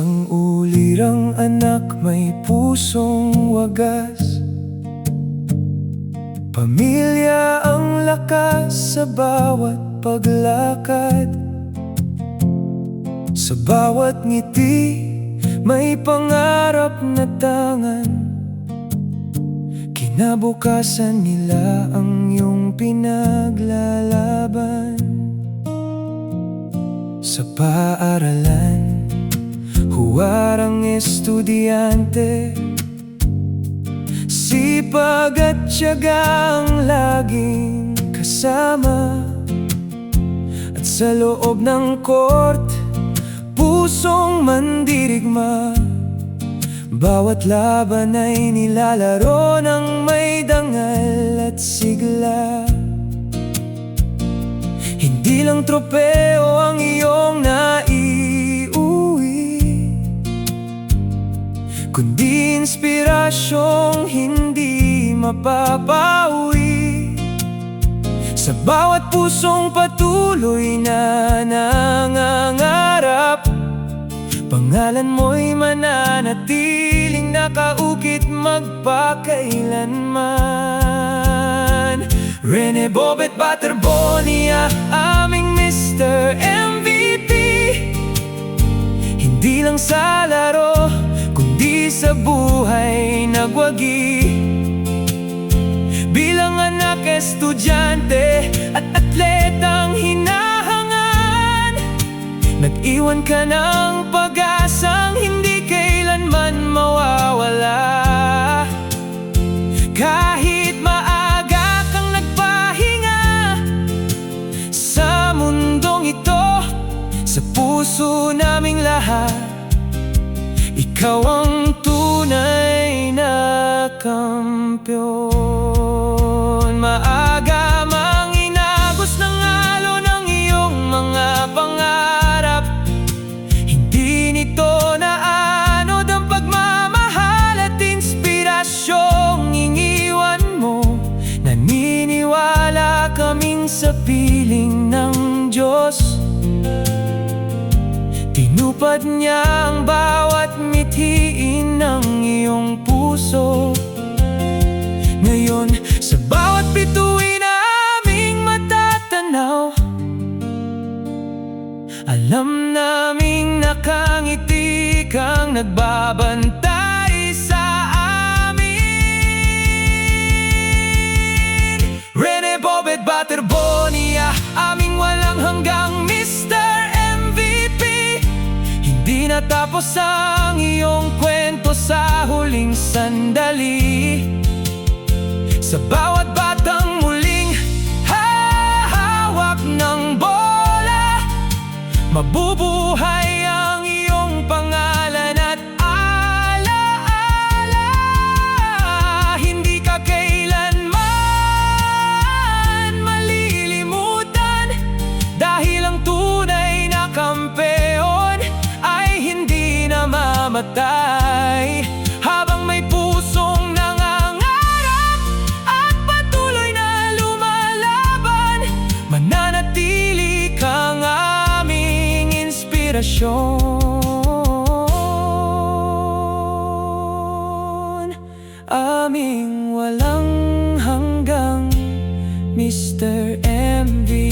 Isang ulirang anak may pusong wagas, pamilya ang lakas sa bawat paglakad. Sa bawat ngiti may pangarap na tangan, kinabukasan nila ang iyong pinaglalaban. Sa paaralan, huwarang estudyante, sipag at tiyaga ang laging kasama. At sa loob ng court, pusong mandirigma, bawat laban ay nilalaro ng may dangal at sigla. Hindi lang tropeo ang iyong naiuwi, kundi inspirasyong hindi mapapawi. Sa bawat pusong patuloy na nangangarap, pangalan mo'y mananatiling nakaukit magpakailanman. Rene Bobet Baterbonia, aming Mr. MVP. Hindi lang sa laro, kundi sa buhay nagwagi. Bilang anak, estudyante at atletang hinahangan, nag-iwan ka ng pag-asang hindi kailanman mawawala. Kahit maaga kang nagpahinga sa mundong ito, sa puso naming lahat, ikaw ang tunay na kampiyon. Maaga mang inagos ng alo ng iyong mga pangarap, hindi nito naanod ang pagmamahal at inspirasyong iniwan mo. Naniniwala kaming sa piling ng Diyos, tinupad niya ang bawat mithiin ng iyong puso. Ngayon, sa bawat bituin na aming matatanaw, alam naming nakangiti kang nagbabantay sa amin. Rene Bobet Baterbonia, aming walang hanggang Mr. MVP. Hindi natapos ang iyong kwento sa huling sandali. Sa bawat batang muling hahawak ng bola, mabubuhay ang iyong pangalan at alaala. Hindi ka kailanman malilimutan, dahil ang tunay na kampeon ay hindi namamatay. Habang may pusong nangangarap at patuloy na lumalaban, mananatili kang aming inspirasyon. Aming walang hanggang Mr. MVP.